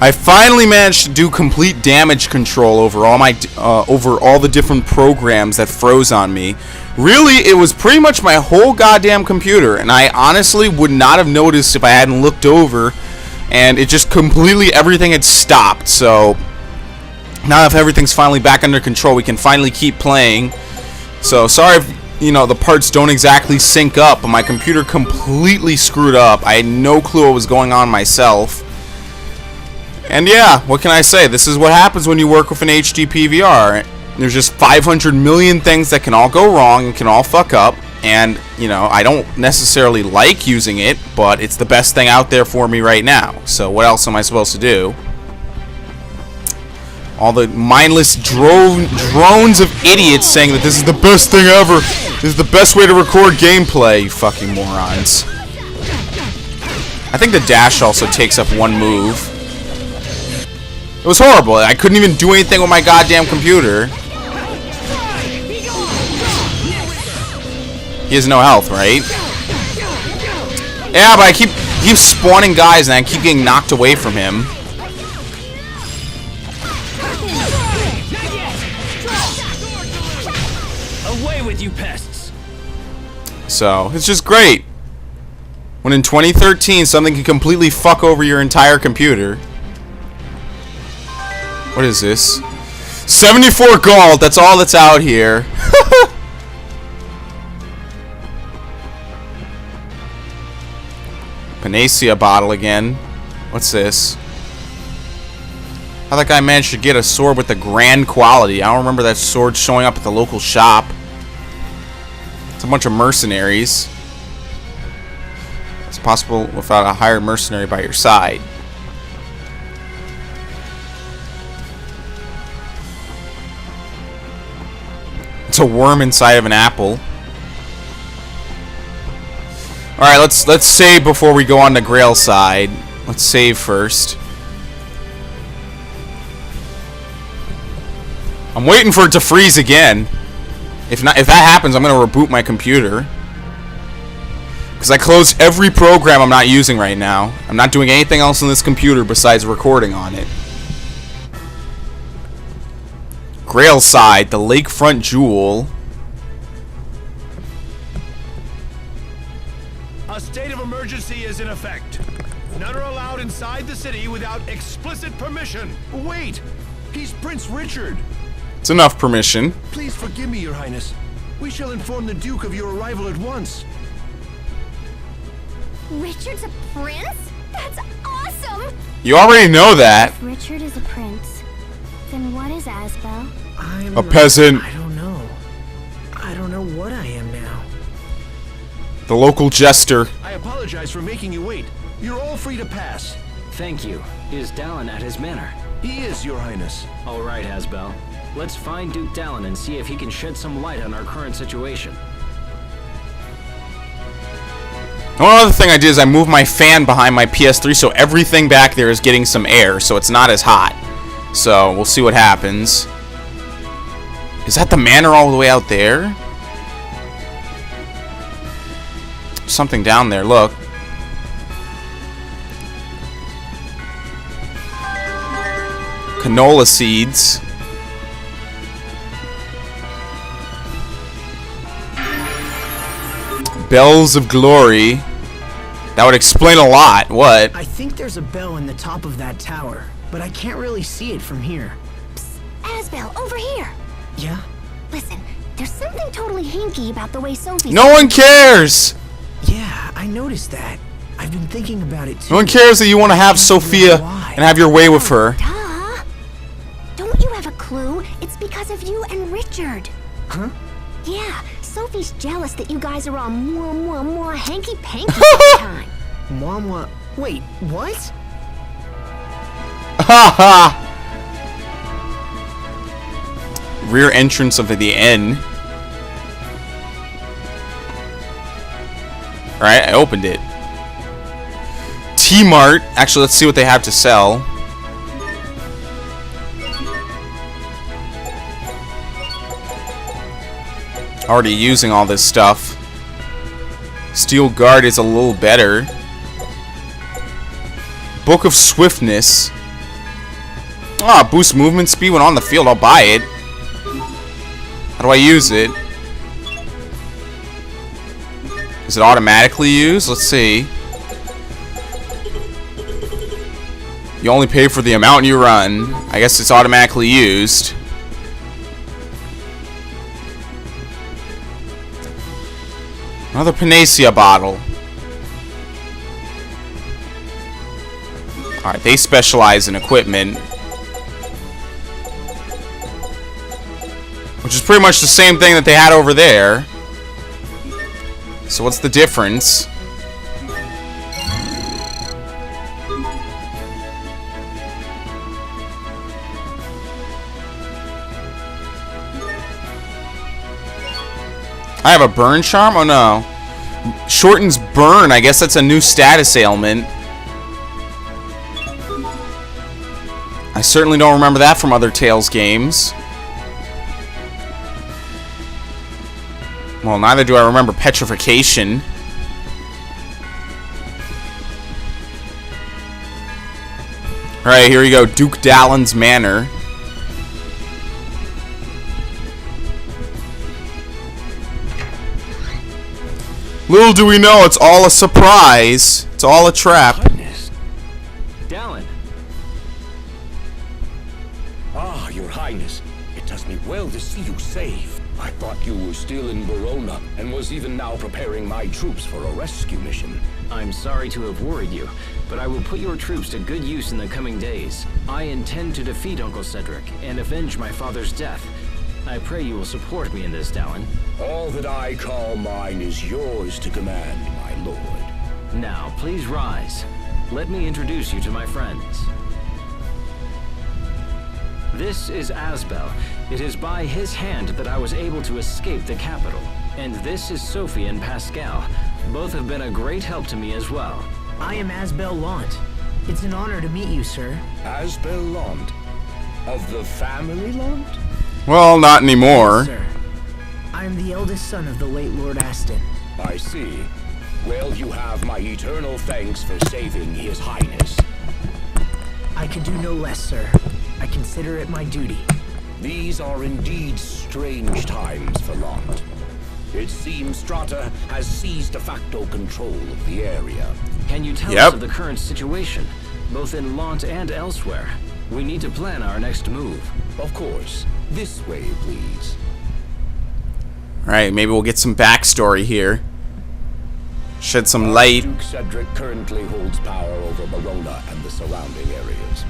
I finally managed to do complete damage control over all my over all the different programs that froze on me. Really, it was pretty much my whole goddamn computer, and I honestly would not have noticed if I hadn't looked over, and it just completely, everything had stopped. So now if everything's finally back under control, we can finally keep playing. So sorry if, you know, the parts don't exactly sync up, but my computer completely screwed up. I had no clue what was going on myself. And yeah, what can I say? This is what happens when you work with an HD PVR. There's just 500 million things that can all go wrong and can all fuck up. And, you know, I don't necessarily like using it, but it's the best thing out there for me right now. So what else am I supposed to do? All the mindless drones of idiots saying that this is the best thing ever. This is the best way to record gameplay, you fucking morons. I think the dash also takes up one move. It was horrible. I couldn't even do anything with my goddamn computer. He has no health, right? Yeah, but I keep spawning guys and I keep getting knocked away from him. Away with you pests. So, it's just great. When in 2013 something can completely fuck over your entire computer. What is this? 74 gold, that's all that's out here. Panacea bottle again. What's this? How that guy managed to get a sword with the grand quality. I don't remember that sword showing up at the local shop. It's a bunch of mercenaries. It's possible without a hired mercenary by your side. It's a worm inside of an apple. Alright, let's save before we go on the Grail side. Let's save first. I'm waiting for it to freeze again. If that happens, I'm gonna reboot my computer. Because I closed every program I'm not using right now. I'm not doing anything else on this computer besides recording on it. Grail side, the lakefront jewel. A state of emergency is in effect. None are allowed inside the city without explicit permission. Wait! He's Prince Richard. It's enough permission. Please forgive me, Your Highness. We shall inform the Duke of your arrival at once. Richard's a prince? That's awesome! You already know that. If Richard is a prince, then what is Asbel? I'm A peasant. I don't know. I don't know what I am now. The local jester. I apologize for making you wait. You're all free to pass. Thank you. Is Dallin at his manor? He is, Your Highness. All right, Asbel. Let's find Duke Dallin and see if he can shed some light on our current situation. One other thing I did is I moved my fan behind my PS3 so everything back there is getting some air, so it's not as hot. So, we'll see what happens. Is that the manor all the way out there? Something down there, look. Canola seeds. Bells of Glory. That would explain a lot. What? I think there's a bell in the top of that tower, but I can't really see it from here. Asbel, over here! Yeah? Listen, there's something totally hinky about the way Sophie... No one cares! Yeah, I noticed that. I've been thinking about it too. No one cares that you want to have Sophia and have your way with her. Duh! Don't you have a clue? It's because of you and Richard. Huh? Yeah, Sophie's jealous that you guys are all more hanky-panky all the time. Mom, wait, what? Haha! Rear entrance of the inn. Alright, I opened it. T-Mart. Actually, let's see what they have to sell. Already using all this stuff. Steel Guard is a little better. Book of Swiftness. Ah, boost movement speed when on the field. I'll buy it. How do I use it? Is it automatically used? Let's see. You only pay for the amount you run. I guess it's automatically used. Another Panacea bottle. Alright, they specialize in equipment. Which is pretty much the same thing that they had over there. So what's the difference? I have a burn charm? Oh no. Shortens burn. I guess that's a new status ailment. I certainly don't remember that from other Tales games. Well, neither do I remember petrification. Alright, here we go. Duke Dalen's Manor. Little do we know, it's all a surprise. It's all a trap. Dalen. Ah, Your Highness. It does me well to see you safe. I thought you were still in Verona and was even now preparing my troops for a rescue mission. I'm sorry to have worried you, but I will put your troops to good use in the coming days. I intend to defeat Uncle Cedric and avenge my father's death. I pray you will support me in this, Dalen. All that I call mine is yours to command, my lord. Now, please rise. Let me introduce you to my friends. This is Asbel. It is by his hand that I was able to escape the capital. And this is Sophie and Pascal. Both have been a great help to me as well. I am Asbel Lant. It's an honor to meet you, sir. Asbel Lant. Of the family Lant? Well, not anymore. Sir, I am the eldest son of the late Lord Aston. I see. Well, you have my eternal thanks for saving His Highness. I could do no less, sir. I consider it my duty. These are indeed strange times for Lant. It seems Strata has seized de facto control of the area. Can you tell Yep. us of the current situation, both in Lant and elsewhere? We need to plan our next move. Of course. This way, please. Alright, maybe we'll get some backstory here. Shed some light. Duke Cedric currently holds power over Verona and the surrounding areas.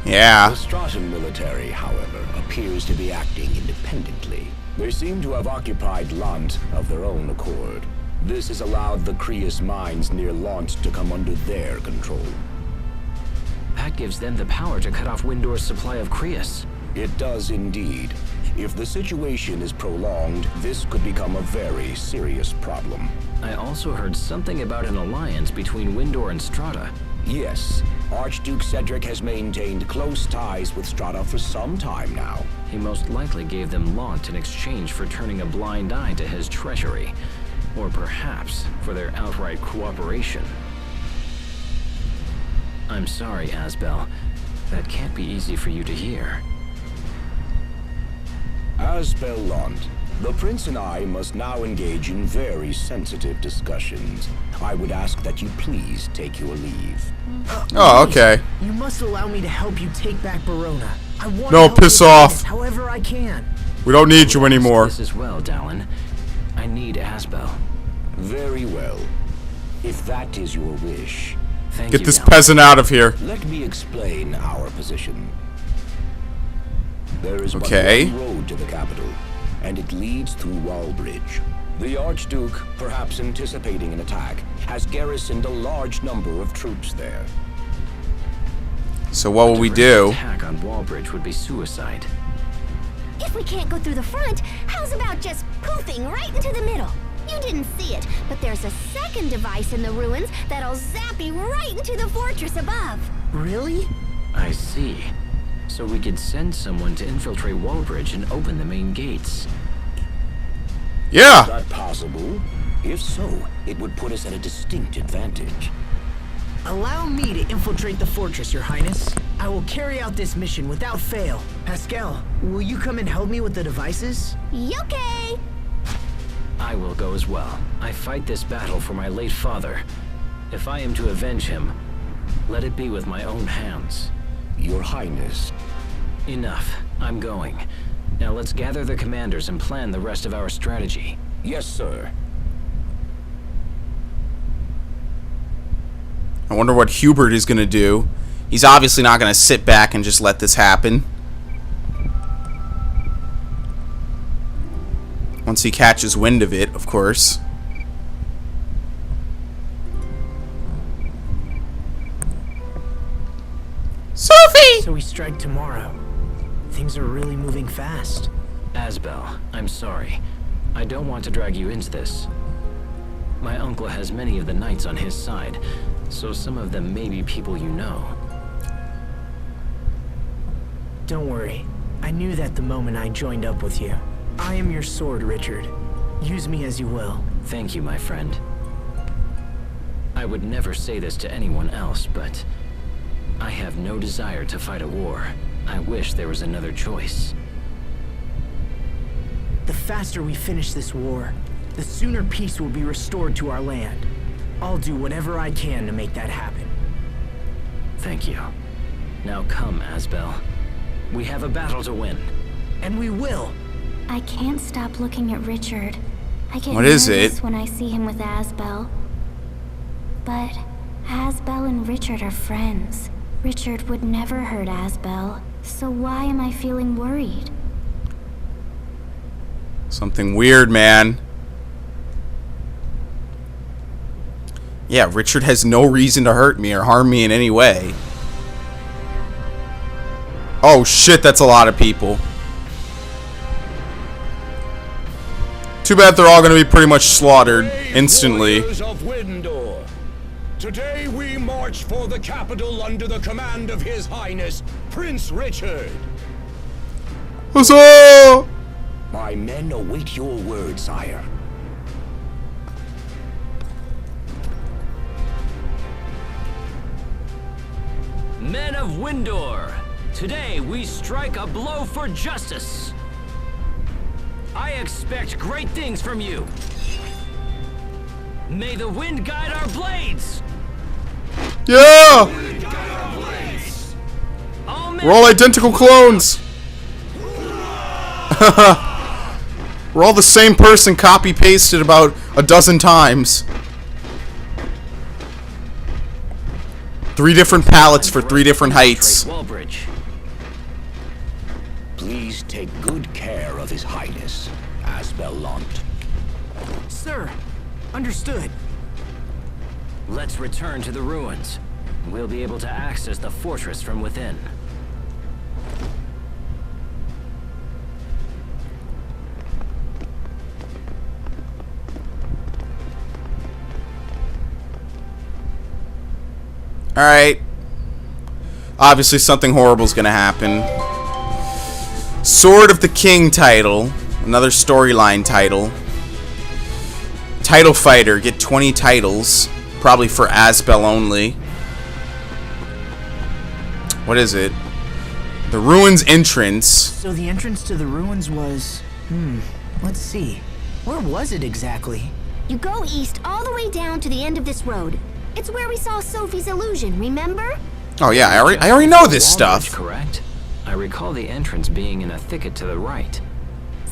Yeah. The Stratan military, however, appears to be acting independently. They seem to have occupied Lant of their own accord. This has allowed the Creus mines near Lant to come under their control. That gives them the power to cut off Windor's supply of Creus. It does indeed. If the situation is prolonged, this could become a very serious problem. I also heard something about an alliance between Windor and Strata. Yes, Archduke Cedric has maintained close ties with Strata for some time now. He most likely gave them Lant in exchange for turning a blind eye to his treachery. Or perhaps for their outright cooperation. I'm sorry, Asbel. That can't be easy for you to hear. Asbel Lant, the Prince and I must now engage in very sensitive discussions. I would ask that you please take your leave. Oh, okay. You must allow me to help you take back Verona. I want No, to help piss you off. guys however I can. We don't need you anymore. This as well, Dalen. I need Asbel. Very well. If that is your wish, Thank Get you, this Dalen. peasant out of here. let me explain our position. There is Okay. but one road to the capital, and it leads through Wallbridge. The Archduke, perhaps anticipating an attack, has garrisoned a large number of troops there. So what will we Direct do? Attack on Wallbridge would be suicide. If we can't go through the front, how's about just poofing right into the middle? You didn't see it, but there's a second device in the ruins that'll zap you right into the fortress above. Really? I see. So we could send someone to infiltrate Wallbridge and open the main gates. Yeah. Is that possible? If so, it would put us at a distinct advantage. Allow me to infiltrate the fortress, Your Highness. I will carry out this mission without fail. Pascal, will you come and help me with the devices? Okay. I will go as well. I fight this battle for my late father. If I am to avenge him, let it be with my own hands. Your Highness. Enough. I'm going. Now let's gather the commanders and plan the rest of our strategy. Yes, sir. I wonder what Hubert is gonna do. He's obviously not gonna sit back and just let this happen. Once he catches wind of it, of course. Sophie! So we strike tomorrow. Things are really moving fast. Asbel, I'm sorry. I don't want to drag you into this. My uncle has many of the knights on his side, so some of them may be people you know. Don't worry. I knew that the moment I joined up with you. I am your sword, Richard. Use me as you will. Thank you, my friend. I would never say this to anyone else, but I have no desire to fight a war. I wish there was another choice. The faster we finish this war, the sooner peace will be restored to our land. I'll do whatever I can to make that happen. Thank you. Now come, Asbel. We have a battle to win. And we will! I can't stop looking at Richard. I get What is nervous it? when I see him with Asbel. But Asbel and Richard are friends. Richard would never hurt Asbel, so why am I feeling worried? Something weird, man. Yeah, Richard has no reason to hurt me or harm me in any way. Oh shit, that's a lot of people. Too bad they're all gonna be pretty much slaughtered instantly. Warriors of Windor. Today we march for the capital under the command of His Highness, Prince Richard. Huzzah! My men await your word, sire. Men of Windor, today we strike a blow for justice. I expect great things from you. May the wind guide our blades. Yeah! All men We're all identical clones. We're all the same person copy-pasted about a dozen times. 3 different palettes for 3 different heights. Wallbridge. Please take good care of His Highness, Asbel Lant. Sir, understood. Let's return to the ruins. We'll be able to access the fortress from within. Alright. Obviously something horrible is going to happen. Sword of the King title. Another storyline title. Title fighter. Get 20 titles. Probably for Asbel only. What is it? The ruins entrance. So the entrance to the ruins was... let's see. Where was it exactly? You go east all the way down to the end of this road. It's where we saw Sophie's illusion, remember? Oh yeah, I already know this Wallbridge, stuff. correct? I recall the entrance being in a thicket to the right.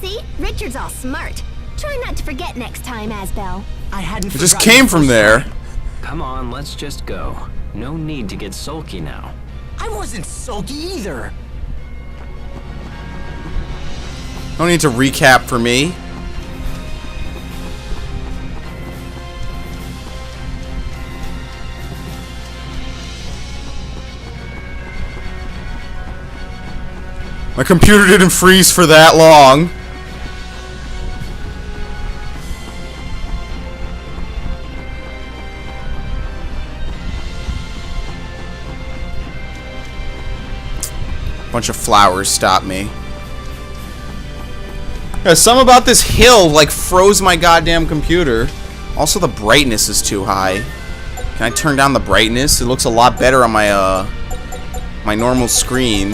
See? Richard's all smart. Try not to forget next time, Asbel. I hadn't It just forgotten came the from first there. time. Come on, let's just go. No need to get sulky now. I wasn't sulky either. No need to recap for me. My computer didn't freeze for that long. Bunch of flowers stopped me. Yeah, some about this hill like froze my goddamn computer. Also, the brightness is too high. Can I turn down the brightness? It looks a lot better on my my normal screen.